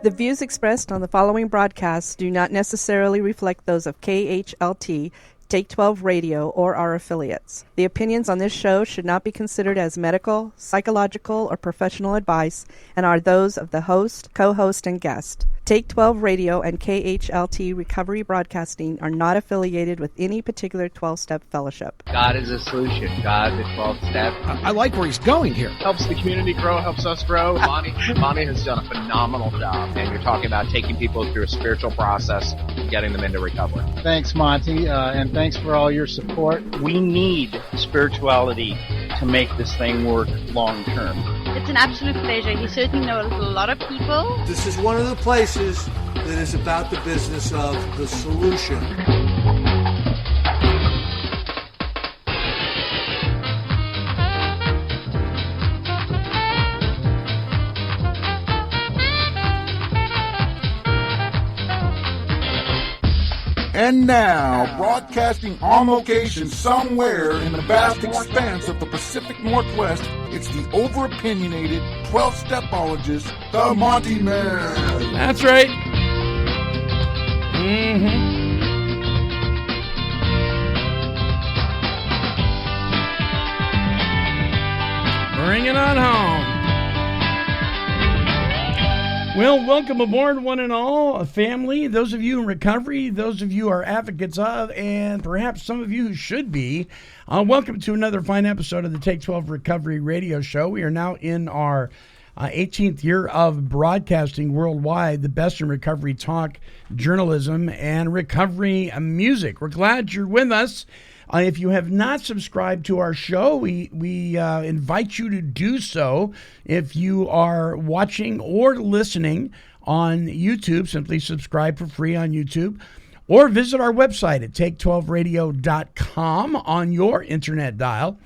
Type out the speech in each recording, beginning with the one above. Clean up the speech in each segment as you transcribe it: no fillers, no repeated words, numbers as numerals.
The views expressed on the following broadcasts do not necessarily reflect those of KHLT, Take 12 Radio, or our affiliates. The opinions on this show should not be considered as medical, psychological, or professional advice and are those of the host, co-host, and guest. Take 12 Radio and KHLT Recovery Broadcasting are not affiliated with any particular 12-step fellowship. God is a solution. God, the 12-step. I like where he's going here. Helps the community grow, helps us grow. Monty has done a phenomenal job. And you're talking about taking people through a spiritual process and getting them into recovery. Thanks, Monty, and thanks for all your support. We need spirituality to make this thing work long term. It's an absolute pleasure. He certainly knows a lot of people. This is one of the places that is about the business of the solution. And now, broadcasting on location somewhere in the vast expanse of the Pacific Northwest, it's the over-opinionated 12-stepologist, the Monty'man. That's right. Bring it on home. Well, welcome aboard, one and all, a family, those of you in recovery, those of you are advocates of, and perhaps some of you who should be. Welcome to another fine episode of the Take 12 Recovery Radio Show. We are now in our 18th year of broadcasting worldwide the best in recovery talk, journalism, and recovery music. We're glad you're with us. If you have not subscribed to our show, we invite you to do so. If you are watching or listening on YouTube, simply subscribe for free on YouTube, or visit our website at take12radio.com on your internet dial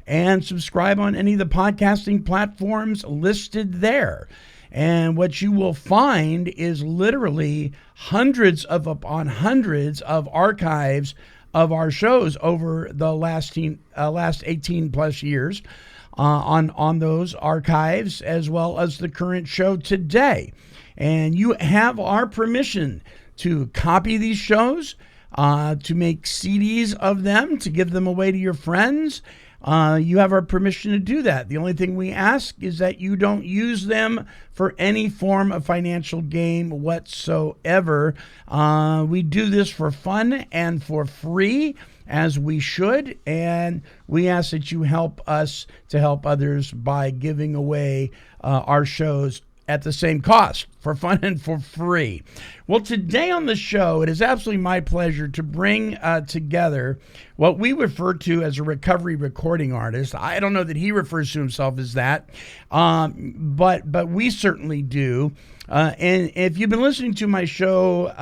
and subscribe on any of the podcasting platforms listed there. And what you will find is literally hundreds upon hundreds of archives of our shows over the last 18 plus years on those archives, as well as the current show today. And you have our permission to copy these shows, to make CDs of them, to give them away to your friends. You have our permission to do that. The only thing we ask is that you don't use them for any form of financial gain whatsoever. We do this for fun and for free, as we should, and we ask that you help us to help others by giving away our shows at the same cost, for fun and for free. Well, today on the show, it is absolutely my pleasure to bring together what we refer to as a recovery recording artist. I don't know that he refers to himself as that, but we certainly do. And if you've been listening to my show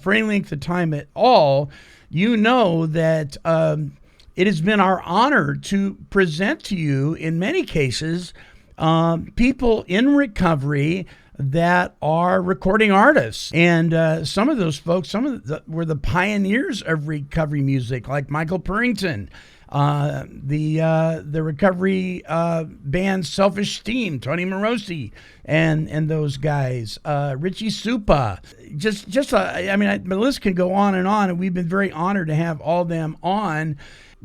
for any length of time at all, you know that it has been our honor to present to you, in many cases, people in recovery that are recording artists. And some of those folks, were the pioneers of recovery music, like Michael Purrington, the recovery band Selfish Steam, Tony Morosi, and those guys, Richie Supa. The list can go on, and we've been very honored to have all them on.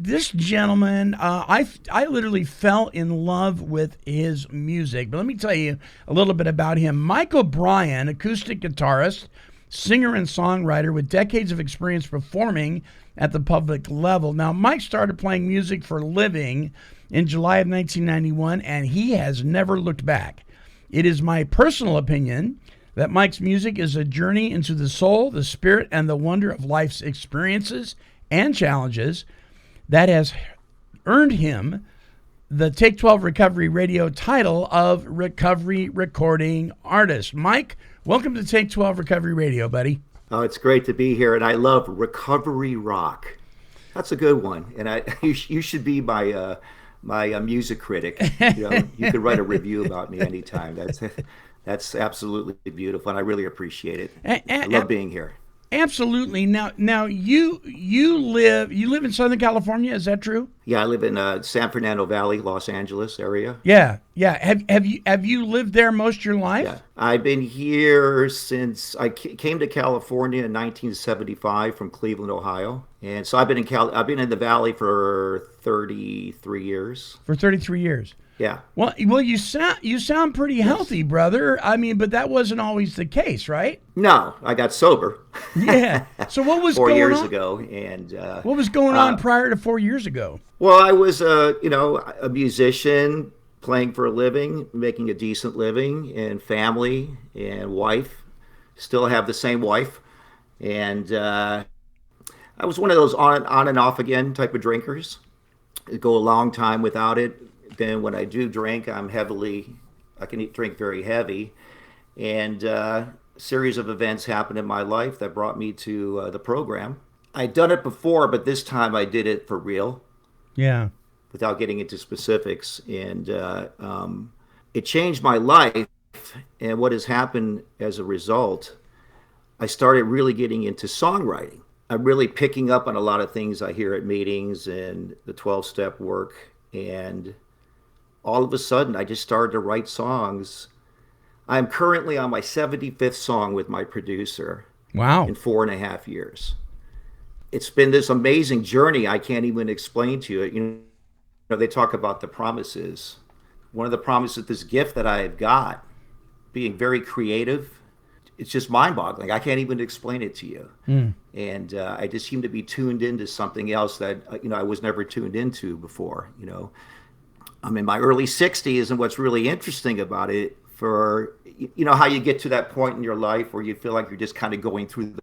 This gentleman, I literally fell in love with his music. But let me tell you a little bit about him. Michael Bryan, acoustic guitarist, singer and songwriter with decades of experience performing at the public level. Now, Mike started playing music for a living in July of 1991, and he has never looked back. It is my personal opinion that Mike's music is a journey into the soul, the spirit, and the wonder of life's experiences and challenges that has earned him the Take 12 Recovery Radio title of Recovery Recording Artist. Mike, welcome to Take 12 Recovery Radio, buddy. Oh, it's great to be here, and I love recovery rock. That's a good one, and you should be my music critic. You could write a review about me anytime. That's absolutely beautiful, and I really appreciate it. I love being here. Absolutely. Now you live in Southern California, is that true? Yeah, I live in San Fernando Valley, Los Angeles area. Yeah, yeah. Have you lived there most of your life? Yeah, I've been here since I came to California in 1975 from Cleveland, Ohio, and so I've been in the Valley for 33 years. For 33 years. Yeah. Well, you sound pretty healthy, brother. I mean, but that wasn't always the case, right? No, I got sober. Yeah. So what was 4 going years on? ago, and What was going on prior to 4 years ago? well, I was a musician, playing for a living, making a decent living, and family and wife. Still have the same wife, and I was one of those on and off again type of drinkers. I'd go a long time without it. Then when I do drink, I can drink very heavy. And a series of events happened in my life that brought me to the program. I'd done it before, but this time I did it for real Yeah. without getting into specifics. And it changed my life. And what has happened as a result, I started really getting into songwriting. I'm really picking up on a lot of things I hear at meetings and the 12-step work. And all of a sudden, I just started to write songs. I'm currently on my 75th song with my producer. Wow. In 4.5 years. It's been this amazing journey I can't even explain to you. You know, they talk about the promises. One of the promises, this gift that I have got, being very creative, it's just mind-boggling. I can't even explain it to you. And I just seem to be tuned into something else that I was never tuned into before. I'm in my early 60s, and what's really interesting about it, for how you get to that point in your life where you feel like you're just kind of going through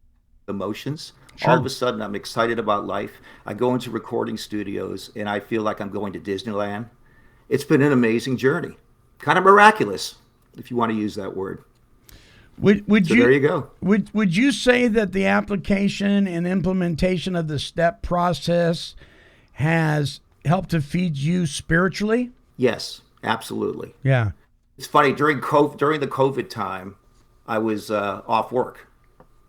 the motions. Sure. All of a sudden, I'm excited about life. I go into recording studios, and I feel like I'm going to Disneyland. It's been an amazing journey, kind of miraculous, if you want to use that word. Would So you? there you go. Would you say that the application and implementation of the STEP process has helped to feed you spiritually? Yes, absolutely. Yeah. It's funny, during the COVID time, I was off work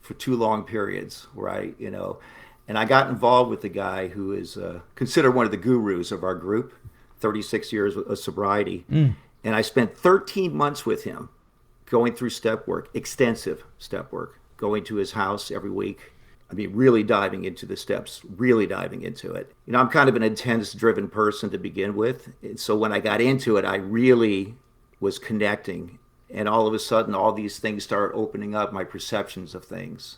for 2 long periods, right? And I got involved with the guy who is considered one of the gurus of our group, 36 years of sobriety. And I spent 13 months with him going through step work, extensive step work, going to his house every week. I mean, really diving into the steps, really diving into it. I'm kind of an intense, driven person to begin with. And so when I got into it, I really was connecting. And all of a sudden, all these things started opening up my perceptions of things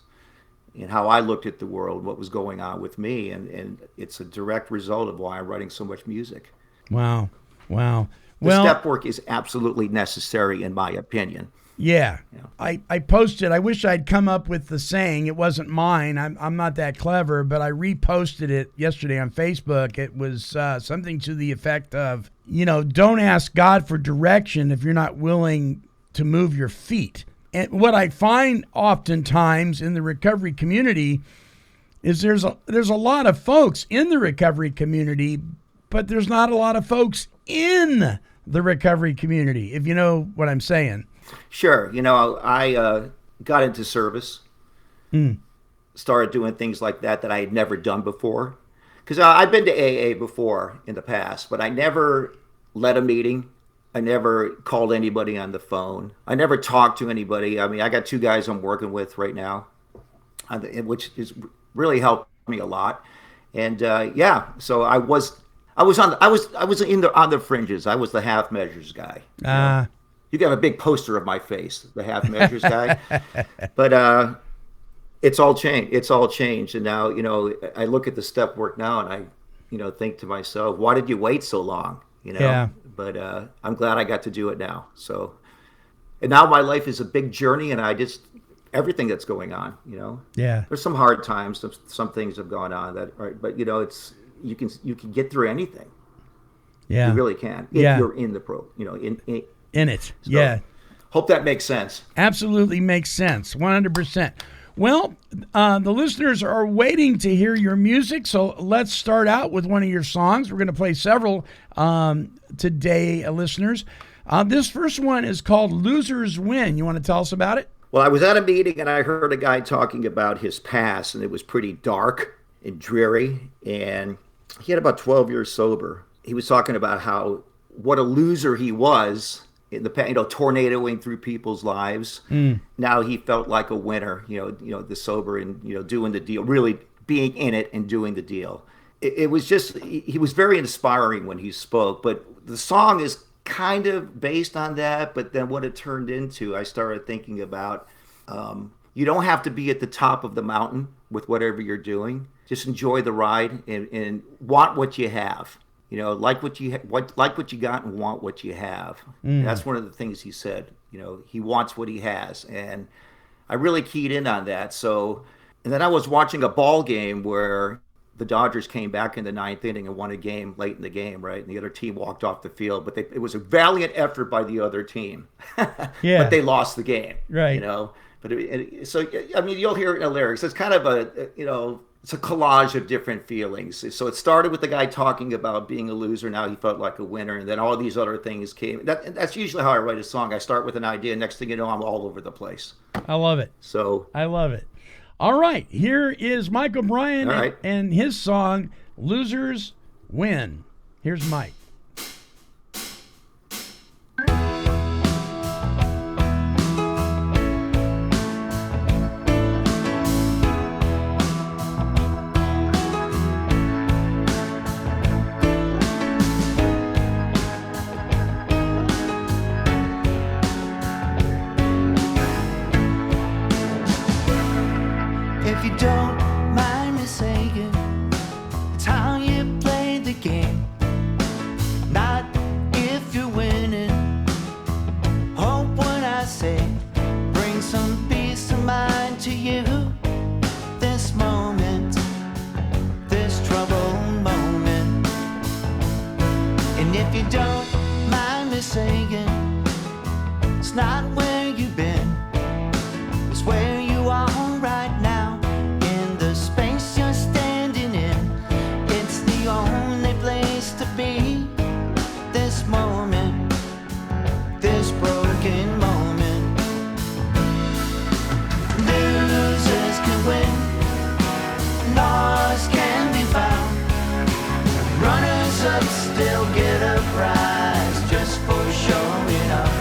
and how I looked at the world, what was going on with me. And it's a direct result of why I'm writing so much music. Wow. Wow. The step work is absolutely necessary, in my opinion. Yeah. I posted, I wish I'd come up with the saying. It wasn't mine. I'm not that clever, but I reposted it yesterday on Facebook. It was something to the effect of, don't ask God for direction if you're not willing to move your feet. And what I find oftentimes in the recovery community is there's a lot of folks in the recovery community, but there's not a lot of folks in the recovery community, if you know what I'm saying. Sure. I got into service, started doing things like that I had never done before. Because I've been to AA before in the past, but I never led a meeting. I never called anybody on the phone. I never talked to anybody. I mean, I got 2 guys I'm working with right now, which has really helped me a lot. And so I was on the fringes. I was the half measures guy. You got a big poster of my face, the half measures guy. But it's all changed. It's all changed. And now, I look at the step work now and I, think to myself, why did you wait so long? Yeah. But I'm glad I got to do it now. So, and now my life is a big journey, and everything that's going on, Yeah. There's some hard times. Some things have gone on but you can get through anything. Yeah. You really can. If you're in the in it. So, yeah. Hope that makes sense. Absolutely makes sense. 100%. Well, the listeners are waiting to hear your music, so let's start out with one of your songs. We're going to play several today, listeners. This first one is called Losers Win. You want to tell us about it? Well, I was at a meeting and I heard a guy talking about his past, and it was pretty dark and dreary. And he had about 12 years sober. He was talking about how what a loser he was in the past, tornadoing through people's lives. Now he felt like a winner, the sober and, doing the deal, really being in it and doing the deal. It was just, he was very inspiring when he spoke, but the song is kind of based on that. But then what it turned into, I started thinking about, you don't have to be at the top of the mountain with whatever you're doing. Just enjoy the ride and want what you have. Like what you got and want what you have. That's one of the things he said. He wants what he has, and I really keyed in on that. So, and then I was watching a ball game where the Dodgers came back in the ninth inning and won a game late in the game, right? And the other team walked off the field, but it was a valiant effort by the other team. Yeah. But they lost the game, right? But so I mean, you'll hear it in the lyrics. It's kind of it's a collage of different feelings. So it started with the guy talking about being a loser. Now he felt like a winner. And then all these other things came. That's usually how I write a song. I start with an idea. Next thing you know, I'm all over the place. I love it. I love it. All right. Here is Mike O'Brien and his song, Losers Win. Here's Mike. If you don't mind me saying, it's how you play the game, not if you're winning. Hope when I say, bring some peace of mind to you. This moment, this troubled moment. And if you don't mind me saying, it's not where you've been, it's where you are right now. This moment, this broken moment. Losers can win, lost can be found. Runners up still get a prize just for showing up.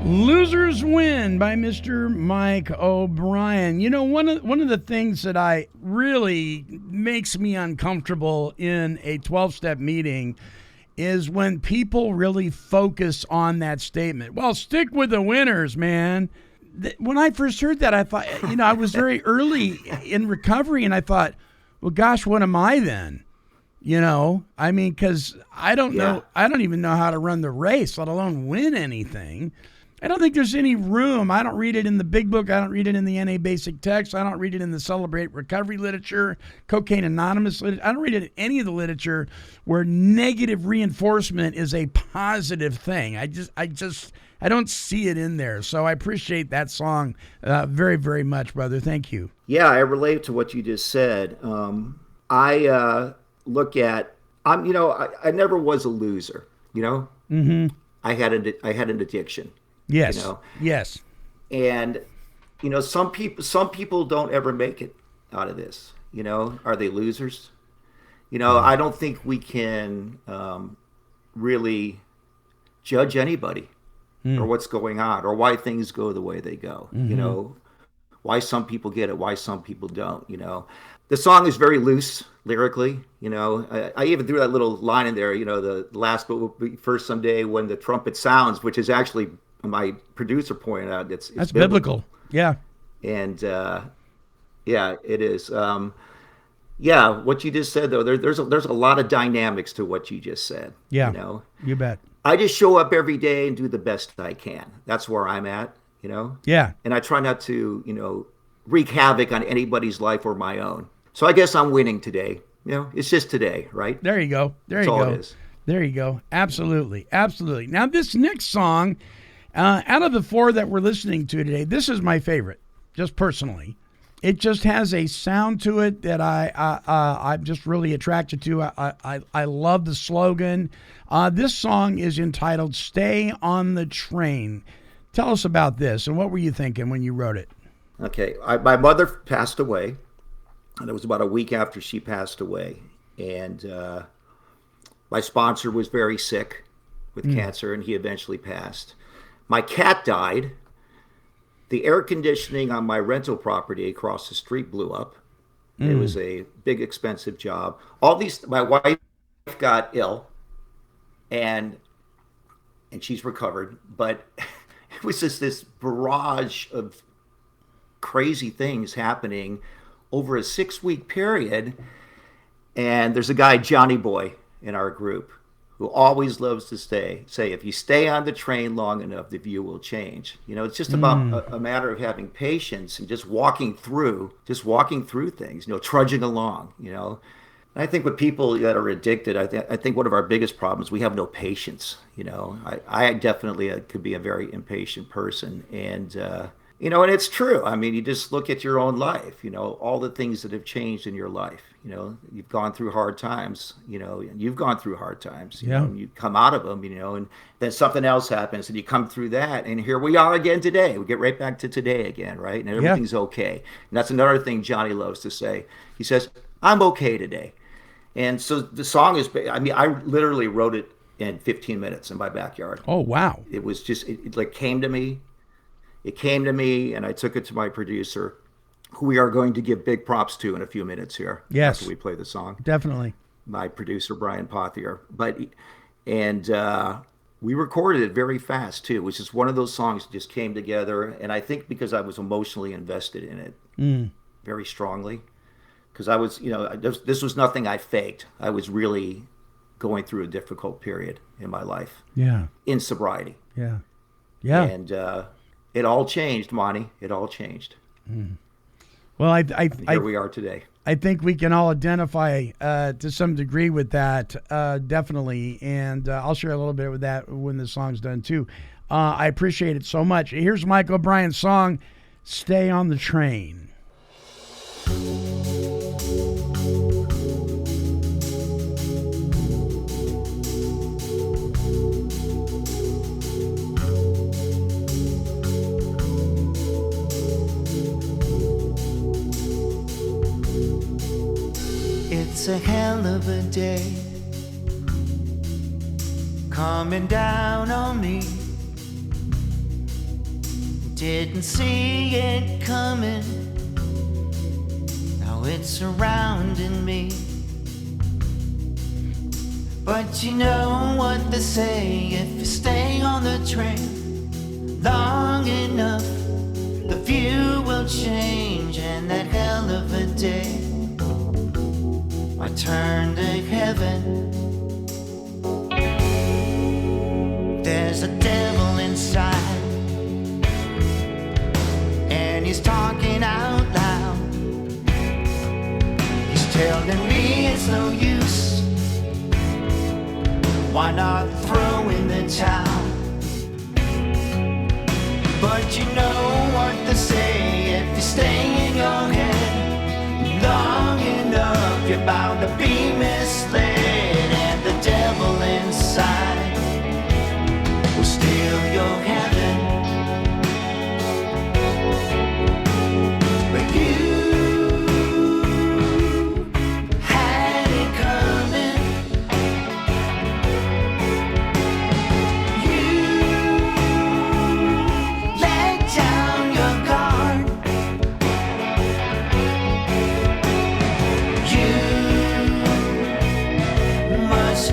Losers Win by Mr. Mike O'Brien. You know, one of the things that I really makes me uncomfortable in a 12-step meeting is when people really focus on that statement. Well, stick with the winners, man. When I first heard that, I thought, I was very early in recovery, and I thought, well, gosh, what am I then? I mean, because I don't know, I don't even know how to run the race, let alone win anything. I don't think there's any room. I don't read it in the big book. I don't read it in the NA basic text. I don't read it in the Celebrate Recovery literature, Cocaine Anonymous literature. I don't read it in any of the literature where negative reinforcement is a positive thing. I don't see it in there. So I appreciate that song very, very much, brother. Thank you. Yeah, I relate to what you just said. I look at, I never was a loser, Mm-hmm. I had an addiction. Yes. Yes. And some people don't ever make it out of this. Are they losers? I don't think we can really judge anybody or what's going on or why things go the way they go. Mm-hmm. Why some people get it, why some people don't. The song is very loose lyrically. I even threw that little line in there. The last but will be first someday when the trumpet sounds, which is actually, my producer pointed out, it's that's biblical. Yeah. And it is. What you just said though, there's a lot of dynamics to what you just said. Yeah. You bet. I just show up every day and do the best I can. That's where I'm at. Yeah. And I try not to wreak havoc on anybody's life or my own. So I guess I'm winning today. It's just today, right? There you go. That's all it is. There you go. Absolutely. Absolutely. Now, this next song, out of the four that we're listening to today, this is my favorite, just personally. It just has a sound to it that I'm just really attracted to. I love the slogan. This song is entitled Stay on the Train. Tell us about this, and what were you thinking when you wrote it? Okay. My mother passed away, and it was about a week after she passed away. And my sponsor was very sick with cancer, and he eventually passed. My cat died. The air conditioning on my rental property across the street blew up. It was a big, expensive job. My wife got ill, and she's recovered, but it was just this barrage of crazy things happening over a 6-week period. And there's a guy, Johnny Boy, in our group who always loves to say, if you stay on the train long enough, the view will change. It's just about a matter of having patience and just walking through things, trudging along, And I think with people that are addicted, I think one of our biggest problems, we have no patience. I definitely could be a very impatient person. And, and it's true. I mean, you just look at your own life, all the things that have changed in your life. You've gone through hard times, and you've gone through hard times, and you come out of them, and then something else happens and you come through that. And here we are again today. We get right back to today again, right? And everything's okay. And that's another thing Johnny loves to say. He says, I'm okay today. And so the song is, I literally wrote it in 15 minutes in my backyard. Oh, wow. It was just, it like came to me. It came to me, and I took it to my producer, who we are going to give big props to in a few minutes here. Yes. After we play the song. Definitely. My producer, Brian Pothier. We recorded it very fast, too, which is one of those songs that just came together. And I think because I was emotionally invested in it very strongly. Because I was, this was nothing I faked. I was really going through a difficult period in my life. Yeah. In sobriety. Yeah. Yeah. And it all changed, Monty. It all changed. Well, here we are today. I think we can all identify to some degree with that, definitely. And I'll share a little bit with that when the song's done, too. I appreciate it so much. Here's Mike O'Brien's song, Stay on the Train. It's a hell of a day coming down on me. Didn't see it coming. Now it's surrounding me. But you know what they say, if you stay on the train long enough, the view will change, and that hell of a day might turn to heaven. There's a devil inside, and he's talking out loud. He's telling me it's no use, why not throw in the towel? But you know what they say, if you stay in your head long enough, you're bound to be misled, and the devil inside will steal your heaven. But you had it coming.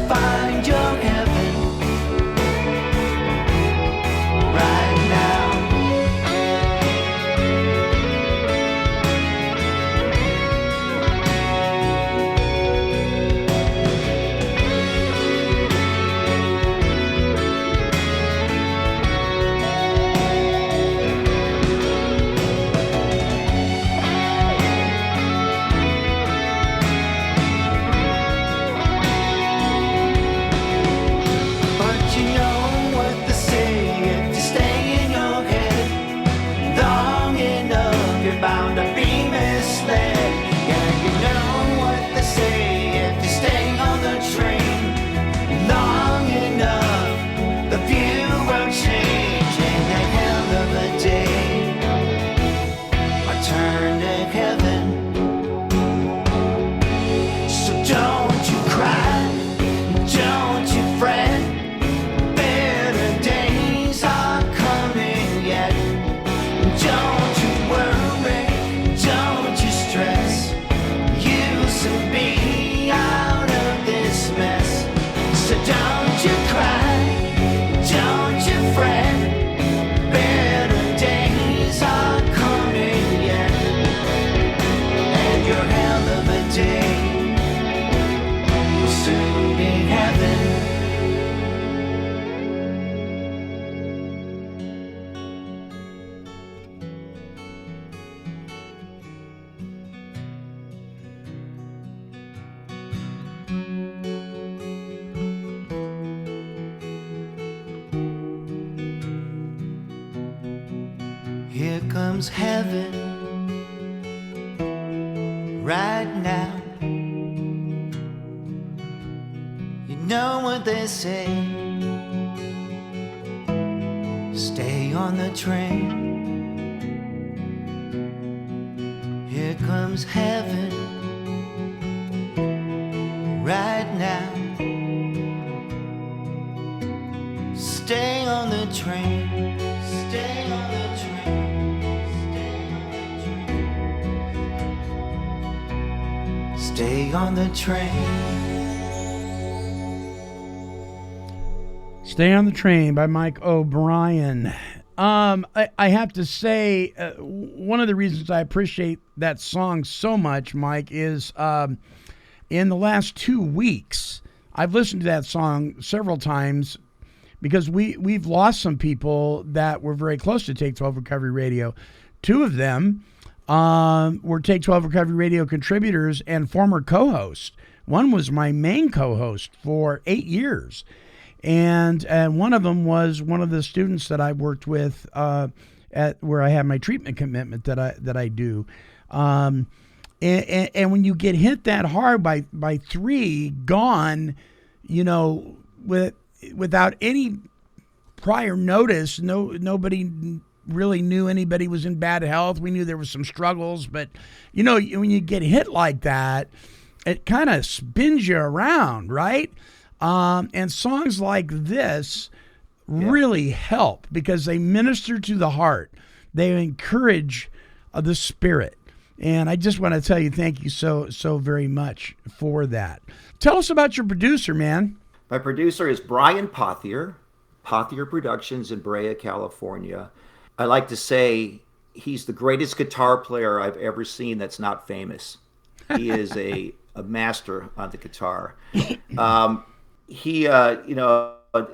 Find your heaven right now. Here comes heaven right now. You know what they say, stay on the train. Here comes heaven right now. Stay on the train. Stay on the train. Stay on the train. Stay on the Train by Mike O'Brien. I have to say, one of the reasons I appreciate that song so much, Mike, is in the last 2 weeks, I've listened to that song several times because we've lost some people that were very close to Take 12 Recovery Radio. 2 of them were Take 12 Recovery Radio contributors and former co-hosts. One was my main co-host for 8 years. And one of them was one of the students that I worked with at where I have my treatment commitment that I do. And when you get hit that hard by 3 gone, you know, without any prior notice, nobody really knew anybody was in bad health. We knew there was some struggles, but you know, when you get hit like that, it kind of spins you around, right? And songs like this really help because they minister to the heart. They encourage the spirit. And I just want to tell you thank you so very much for that. Tell us about your producer, man. My producer is Brian Pothier, Pothier Productions in Brea, California. I like to say he's the greatest guitar player I've ever seen that's not famous. He is a master on the guitar.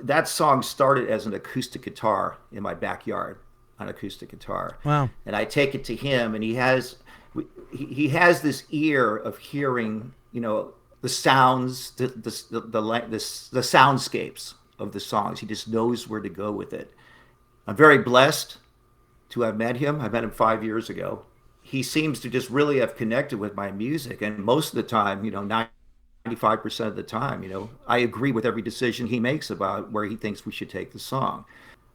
That song started as an acoustic guitar in my backyard, an acoustic guitar. Wow. And I take it to him, and he has this ear of hearing, the sounds, the soundscapes of the songs. He just knows where to go with it. I'm very blessed to have met him. I met him 5 years ago. He seems to just really have connected with my music, and most of the time, 95% of the time, I agree with every decision he makes about where he thinks we should take the song.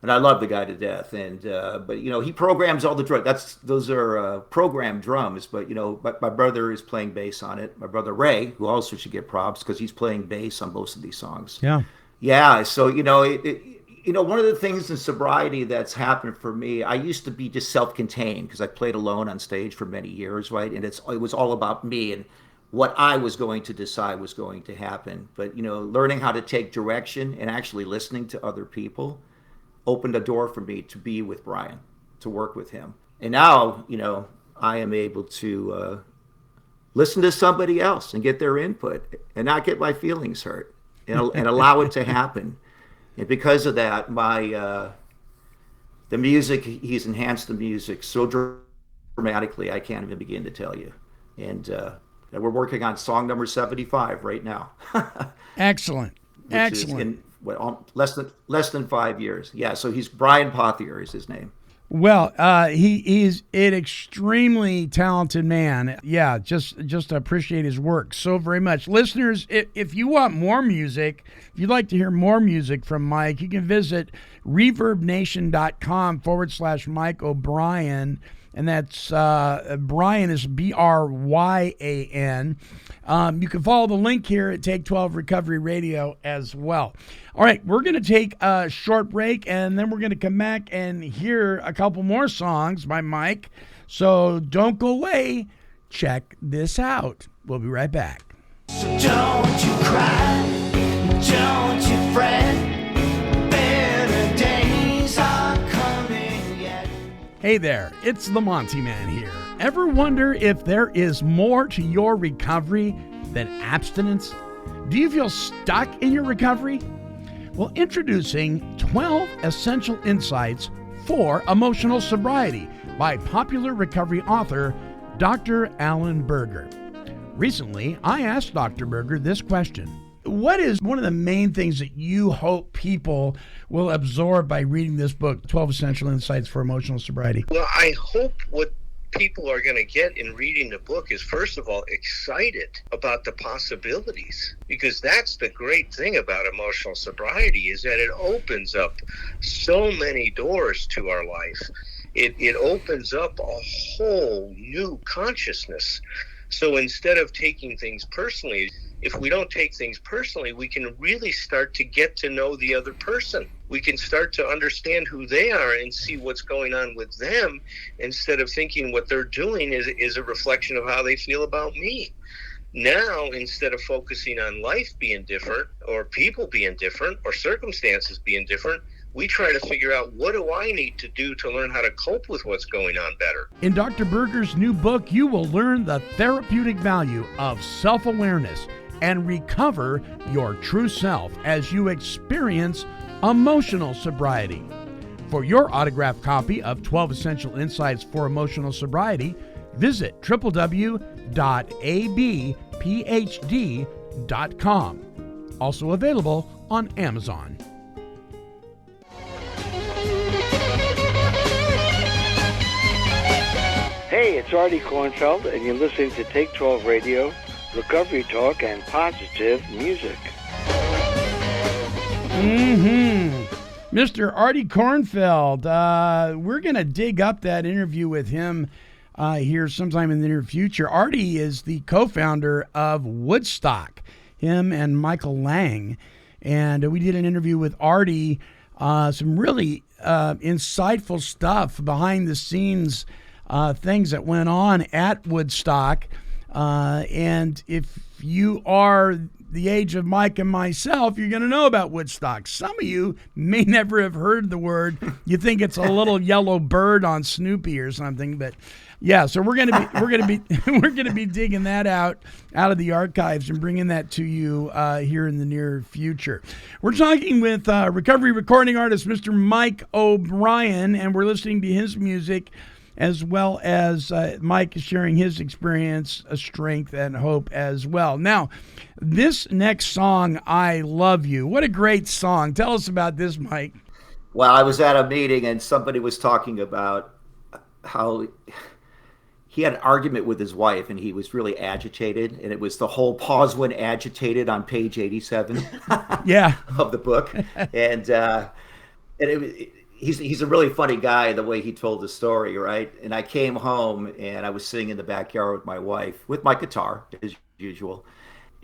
And I love the guy to death. And but he programs all the drums. Those are programmed drums. But my brother is playing bass on it. My brother Ray, who also should get props because he's playing bass on most of these songs. Yeah. So one of the things in sobriety that's happened for me, I used to be just self-contained because I played alone on stage for many years, right? And it was all about me and what I was going to decide was going to happen. But learning how to take direction and actually listening to other people opened a door for me to be with Brian, to work with him. And now, I am able to listen to somebody else and get their input and not get my feelings hurt and allow it to happen. And because of that, the music, he's enhanced the music so dramatically, I can't even begin to tell you. And we're working on song number 75 right now. Excellent. Excellent. Less than 5 years. Yeah, so he's Brian Pothier is his name. Well, he is an extremely talented man. Yeah, just appreciate his work so very much. Listeners, if you want more music, if you'd like to hear more music from Mike, you can visit reverbnation.com/Mike O'Brien. And that's Brian is Bryan. You can follow the link here at Take 12 Recovery Radio as well. All right, we're going to take a short break, and then we're going to come back and hear a couple more songs by Mike. So don't go away. Check this out. We'll be right back. So don't you cry, don't you fret, better days are coming yet. Hey there, it's the Monty'man here. Ever wonder if there is more to your recovery than abstinence? Do you feel stuck in your recovery? Well, introducing 12 Essential Insights for Emotional Sobriety by popular recovery author Dr. Alan Berger. Recently, I asked Dr. Berger this question. What is one of the main things that you hope people will absorb by reading this book, 12 Essential Insights for Emotional Sobriety? Well, I hope what people are going to get in reading the book is, first of all, excited about the possibilities, because that's the great thing about emotional sobriety, is that it opens up so many doors to our life. It opens up a whole new consciousness. So instead of taking things personally, if we don't take things personally, we can really start to get to know the other person. We can start to understand who they are and see what's going on with them, instead of thinking what they're doing is a reflection of how they feel about me. Now, instead of focusing on life being different, or people being different, or circumstances being different, we try to figure out, what do I need to do to learn how to cope with what's going on better? In Dr. Berger's new book, you will learn the therapeutic value of self-awareness and recover your true self as you experience emotional sobriety. For your autographed copy of 12 Essential Insights for Emotional Sobriety, visit www.abphd.com. Also available on Amazon. Hey, it's Artie Kornfeld, and you're listening to Take 12 Radio, recovery talk, and positive music. Mr. Artie Kornfeld, we're going to dig up that interview with him here sometime in the near future. Artie is the co-founder of Woodstock, him and Michael Lang. And we did an interview with Artie, some really insightful stuff behind the scenes, things that went on at Woodstock. And if you are the age of Mike and myself, you're going to know about Woodstock. Some of you may never have heard the word. You think it's a little yellow bird on Snoopy or something, but yeah. So we're going to be digging that out of the archives and bringing that to you here in the near future. We're talking with recovery recording artist Mr. Mike O'Brien, and we're listening to his music, as well as Mike is sharing his experience, strength, and hope as well. Now, this next song, I Love You. What a great song. Tell us about this, Mike. Well, I was at a meeting and somebody was talking about how he had an argument with his wife and he was really agitated. And it was the whole pause when agitated on page 87 yeah. of the book. And he's a really funny guy, the way he told the story, right? And I came home and I was sitting in the backyard with my wife, with my guitar, as usual.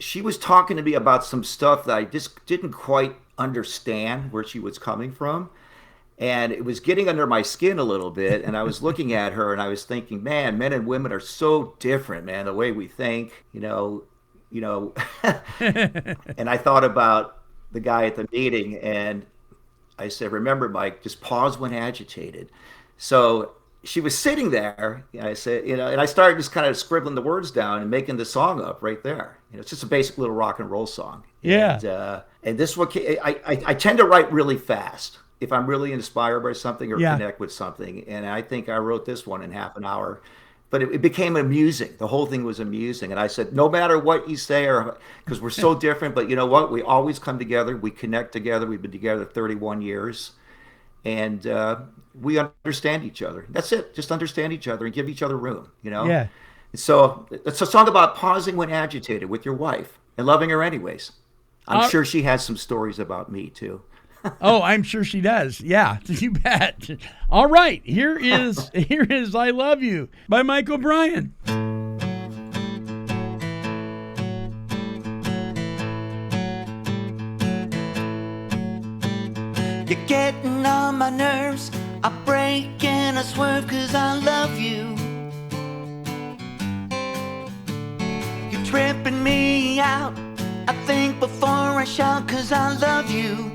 She was talking to me about some stuff that I just didn't quite understand where she was coming from. And it was getting under my skin a little bit. And I was looking at her and I was thinking, man, men and women are so different, man, the way we think, you know. And I thought about the guy at the meeting and I said, remember, Mike, just pause when agitated. So she was sitting there, and I said, and I started just kind of scribbling the words down and making the song up right there. It's just a basic little rock and roll song. Yeah. And this one, I tend to write really fast if I'm really inspired by something or connect with something. And I think I wrote this one in half an hour. But it became amusing. The whole thing was amusing. And I said, no matter what you say, because we're so different, but you know what? We always come together. We connect together. We've been together 31 years. And we understand each other. That's it. Just understand each other and give each other room, Yeah. So it's a song about pausing when agitated with your wife and loving her anyways. I'm sure she has some stories about me, too. Oh, I'm sure she does. Yeah, you bet. All right, here is I Love You by Mike O'Brien. You're getting on my nerves. I break and I swerve 'cause I love you. You're tripping me out. I think before I shout 'cause I love you.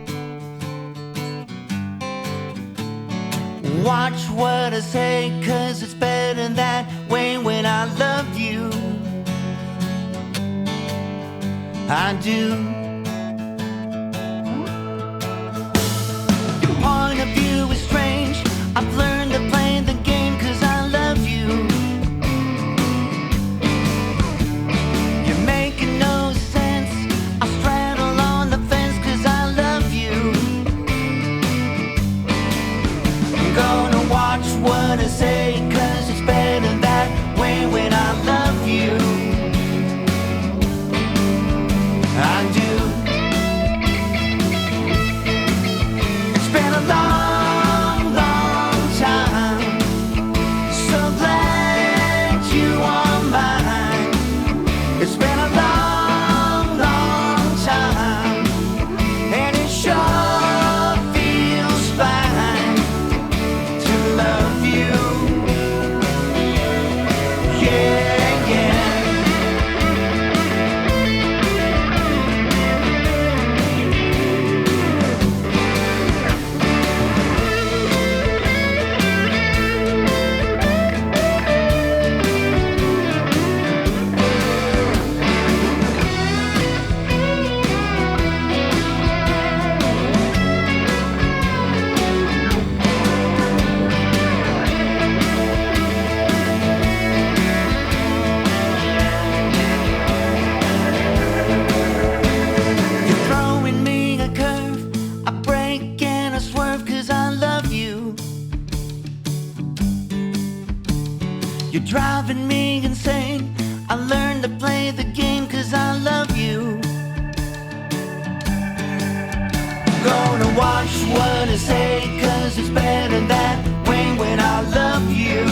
Watch what I say 'cause it's better that way when I love you. I do. Your point of view is strange. I've learned to play the game 'cause I love you. You're making no sense. I straddle on the fence 'cause I love you. I'm gonna watch what I say 'cause it's better that way when I love you. I do. It's been a long, long time. So glad you are mine. It's been a long, long time. And it sure feels fine to love you. Yeah, yeah. You're throwing me a curve. I break and I swerve 'cause I love you. You're driving me insane. I learned to play the game 'cause I love you. Gonna watch what I say 'cause it's better that way when I love you.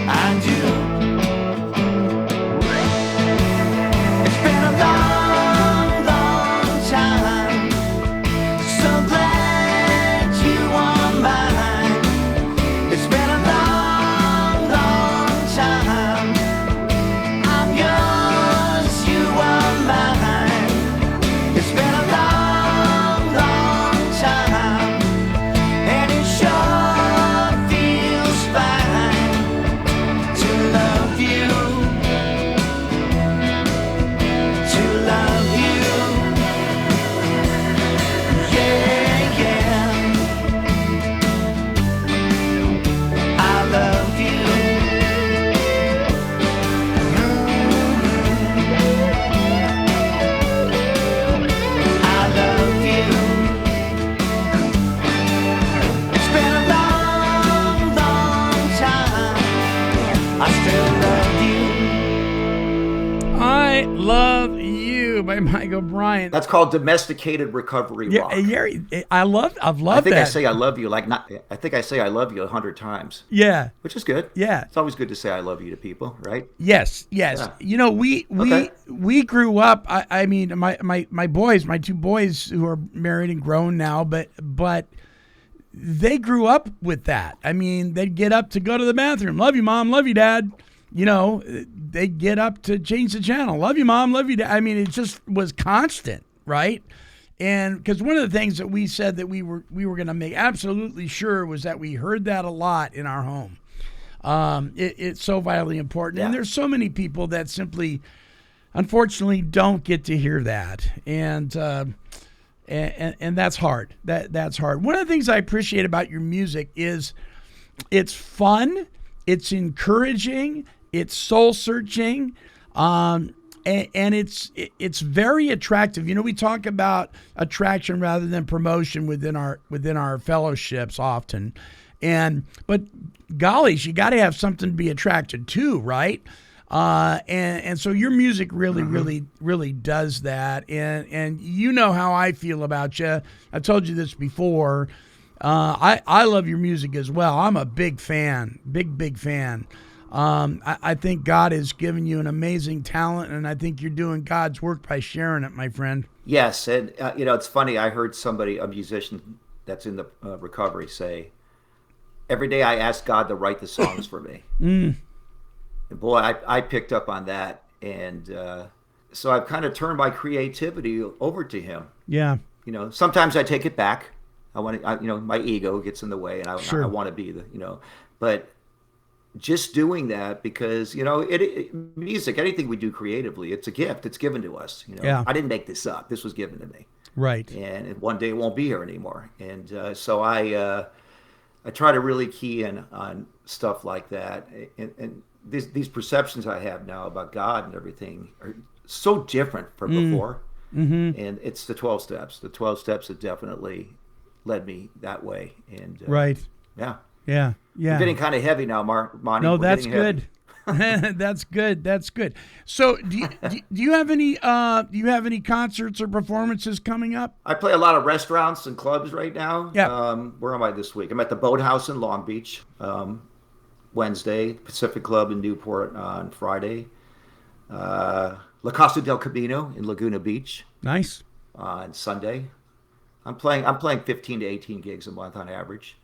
I do. It's been a long, long time. So glad Brian. That's called domesticated recovery rock. I've loved I think that. I say I love you I think I say I love you 100 times. Yeah. Which is good. Yeah. It's always good to say I love you to people, right? Yes. Yeah. You know, we grew up. I mean, my boys, my two boys who are married and grown now, but they grew up with that. I mean, they'd get up to go to the bathroom. Love you, Mom. Love you, Dad. You know, they get up to change the channel. Love you, Mom. Love you, Dad. I mean, it just was constant, right? And because one of the things that we said that we were going to make absolutely sure was that we heard that a lot in our home. It's so vitally important. Yeah. And there's so many people that simply, unfortunately, don't get to hear that. And that's hard. That's hard. One of the things I appreciate about your music is it's fun, it's encouraging, it's soul searching, and it's very attractive. You know, we talk about attraction rather than promotion within our fellowships often, but gollies, you got to have something to be attracted to, right? And so your music really does that. And you know how I feel about you. I told you this before. I love your music as well. I'm a big fan, big fan. I think God has given you an amazing talent, and I think you're doing God's work by sharing it, my friend. Yes, and you know, it's funny. I heard a musician that's in the recovery, say, "Every day I ask God to write the songs for me." And boy, I picked up on that, and so I've kind of turned my creativity over to Him. Yeah. You know, sometimes I take it back. My ego gets in the way, and I want to be but just doing that because, you know, music, anything we do creatively, it's a gift. It's given to us. You know, Yeah. I didn't make this up. This was given to me. Right. And one day it won't be here anymore. And so I try to really key in on stuff like that. And these perceptions I have now about God and everything are so different from before. Mm-hmm. And it's the 12 steps. The 12 steps have definitely led me that way. And right. Yeah. Yeah. We're getting kind of heavy now, Monty. No, that's good. That's good. So, do you have any concerts or performances coming up? I play a lot of restaurants and clubs right now. Yeah. Where am I this week? I'm at the Boathouse in Long Beach Wednesday, Pacific Club in Newport on Friday, La Costa del Camino in Laguna Beach. Nice. On Sunday. I'm playing 15 to 18 gigs a month on average.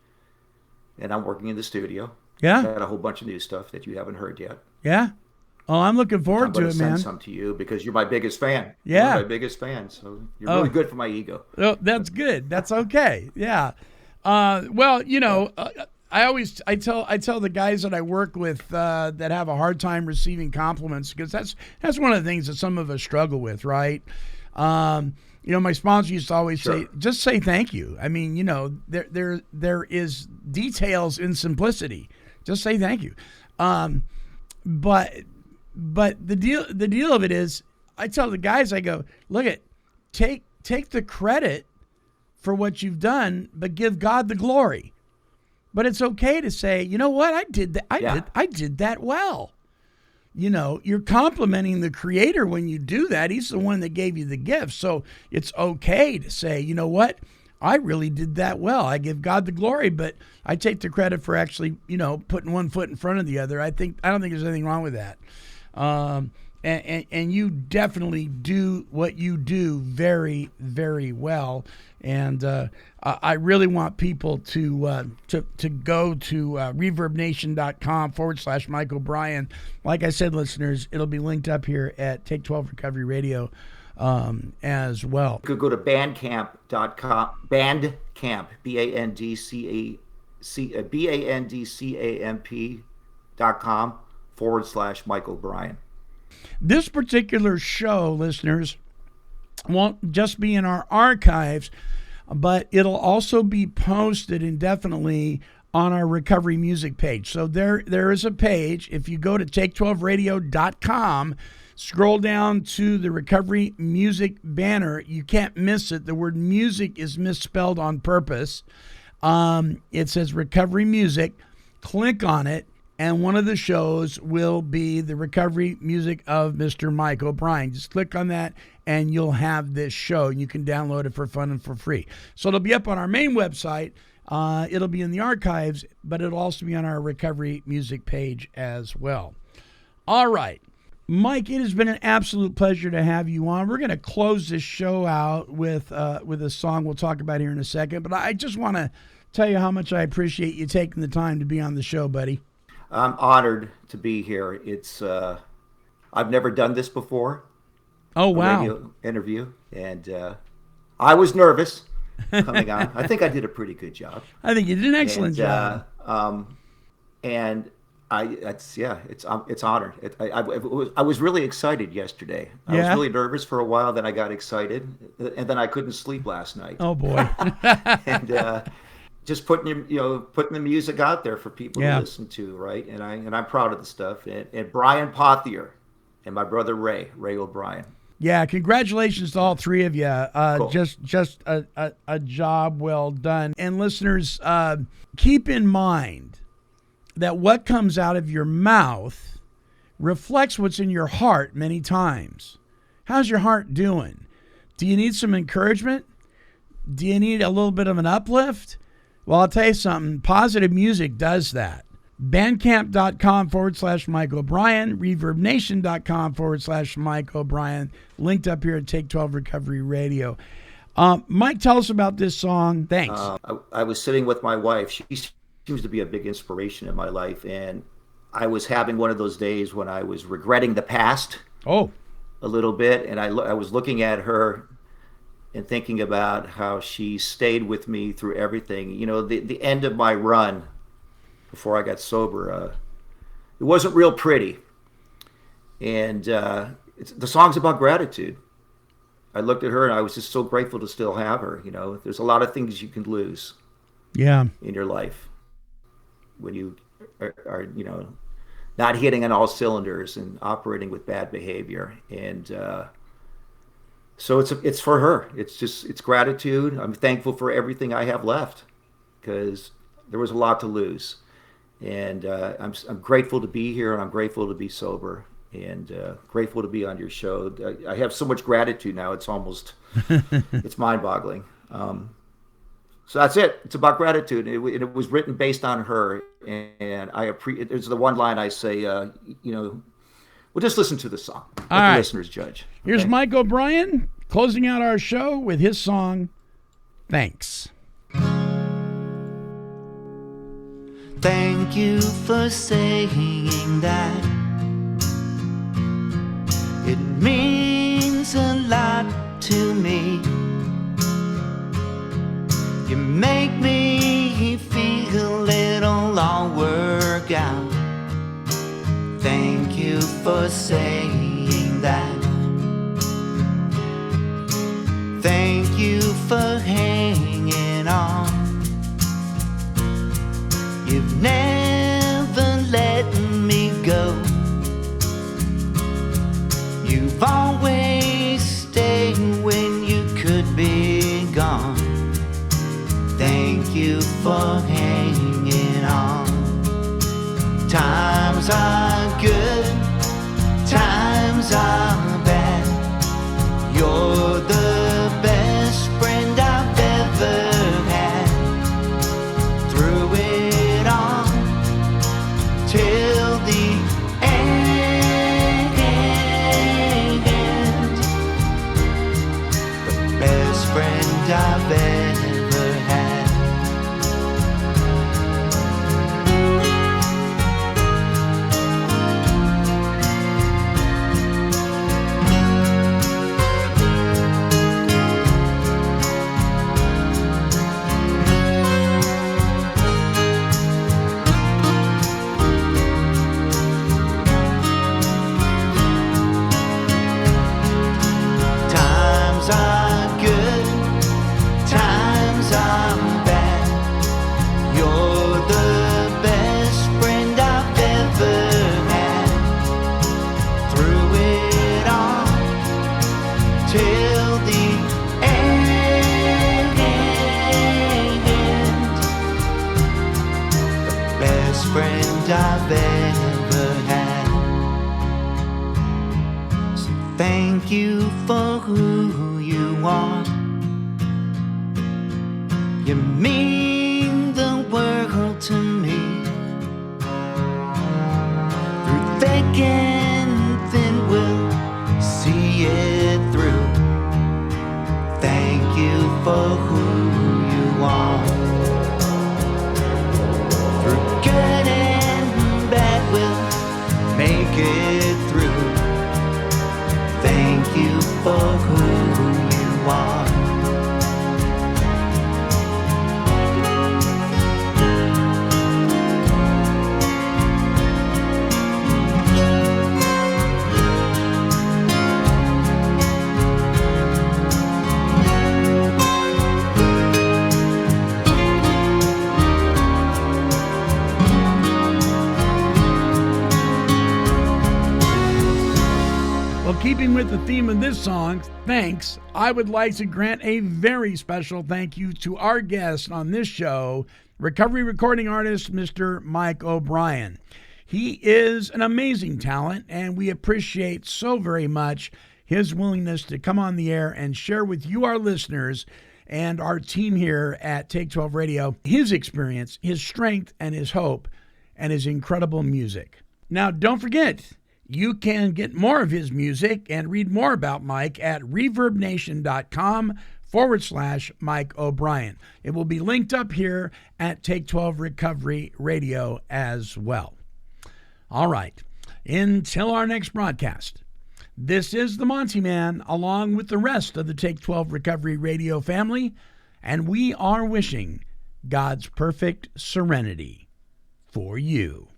And I'm working in the studio. Yeah. I got a whole bunch of new stuff that you haven't heard yet. Yeah. Oh, I'm looking forward to it, man. I'm send some to you because you're my biggest fan. Yeah. You're my biggest fan, so you're really good for my ego. Oh, that's good. That's okay. Yeah. Well, you know, I tell the guys that I work with that have a hard time receiving compliments, because that's one of the things that some of us struggle with, right? You know, my sponsor used to always say, just say thank you. I mean, you know, there is details in simplicity. Just say thank you. But the deal of it is, I tell the guys, I go, look take the credit for what you've done, but give God the glory. But it's okay to say, you know what, I did that. I did that well. You know, you're complimenting the Creator when you do that. He's the one that gave you the gift. So it's okay to say, you know what, I really did that well. I give God the glory, but I take the credit for actually, you know, putting one foot in front of the other. I don't think there's anything wrong with that. And you definitely do what you do very, very well. And I really want people to go to reverbnation.com/Mike O'Brien. Like I said, listeners, it'll be linked up here at Take 12 Recovery Radio as well. You could go to bandcamp.com, Bandcamp, bandcamp.com/Mike O'Brien. This particular show, listeners, won't just be in our archives, but it'll also be posted indefinitely on our recovery music page. So there is a page. If you go to take12radio.com, scroll down to the recovery music banner, you can't miss it. The word music is misspelled on purpose. It says recovery music. Click on it, and one of the shows will be the recovery music of Mr. Mike O'Brien. Just click on that, and you'll have this show. You can download it for fun and for free. So it'll be up on our main website. It'll be in the archives, but it'll also be on our recovery music page as well. All right. Mike, it has been an absolute pleasure to have you on. We're going to close this show out with a song we'll talk about here in a second, but I just want to tell you how much I appreciate you taking the time to be on the show, buddy. I'm honored to be here. It's I've never done this before. Oh, wow. A radio interview, and I was nervous coming on. I think I did a pretty good job. I think you did an excellent job. And it's honored. I was really excited yesterday. I was really nervous for a while, then I got excited, and then I couldn't sleep last night. Oh boy! And just putting the music out there for people to listen to, right? And I'm proud of the stuff. And Brian Pothier and my brother Ray O'Brien. Yeah, congratulations to all three of you. Cool. Just a job well done. And listeners, keep in mind that what comes out of your mouth reflects what's in your heart many times. How's your heart doing? Do you need some encouragement? Do you need a little bit of an uplift? Well, I'll tell you something. Positive music does that. Bandcamp.com/Mike O'Brien, ReverbNation.com/Mike O'Brien, linked up here at Take 12 Recovery Radio. Mike, tell us about this song. Thanks. I was sitting with my wife. She seems to be a big inspiration in my life, and I was having one of those days when I was regretting the past a little bit, and I was looking at her and thinking about how she stayed with me through everything. You know, the end of my run before I got sober, it wasn't real pretty, and the song's about gratitude. I looked at her and I was just so grateful to still have her. You know, there's a lot of things you can lose in your life when you are not hitting on all cylinders and operating with bad behavior. And so it's for her. It's gratitude. I'm thankful for everything I have left because there was a lot to lose. And I'm grateful to be here, and I'm grateful to be sober, and grateful to be on your show. I have so much gratitude now. It's almost it's mind-boggling. So that's it. It's about gratitude. It was written based on her, and I appreciate. There's the one line I say, we'll just listen to the song. Let the listeners judge. Okay? Here's Mike O'Brien closing out our show with his song, Thanks. Thank you for saying that. It means a lot to me. You make me feel it'll all work out. Thank you for saying that. Thank you for hanging on. You've never let me go. You've always stayed when you could be gone. Thank you for hanging on. Times are good, times are bad. You're the best friend I've ever had. Through it all, till the end. The best friend I've ever had. Times are good, times for who you are. You mean the world to me. Through thick and thin, we'll see it through. Thank you for who you are. Through good and bad, we'll make it through. Thank you for who you are. Keeping with the theme of this song, thanks, I would like to grant a very special thank you to our guest on this show, recovery recording artist, Mr. Mike O'Brien. He is an amazing talent, and we appreciate so very much his willingness to come on the air and share with you, our listeners, and our team here at Take 12 Radio, his experience, his strength, and his hope, and his incredible music. Now, don't forget, you can get more of his music and read more about Mike at reverbnation.com/Mike O'Brien. It will be linked up here at Take 12 Recovery Radio as well. All right. Until our next broadcast, this is the Montyman along with the rest of the Take 12 Recovery Radio family, and we are wishing God's perfect serenity for you.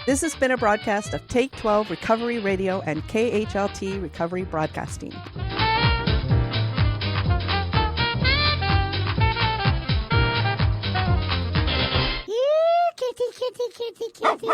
This has been a broadcast of Take 12 Recovery Radio and KHLT Recovery Broadcasting. Kitty, kitty, kitty, kitty.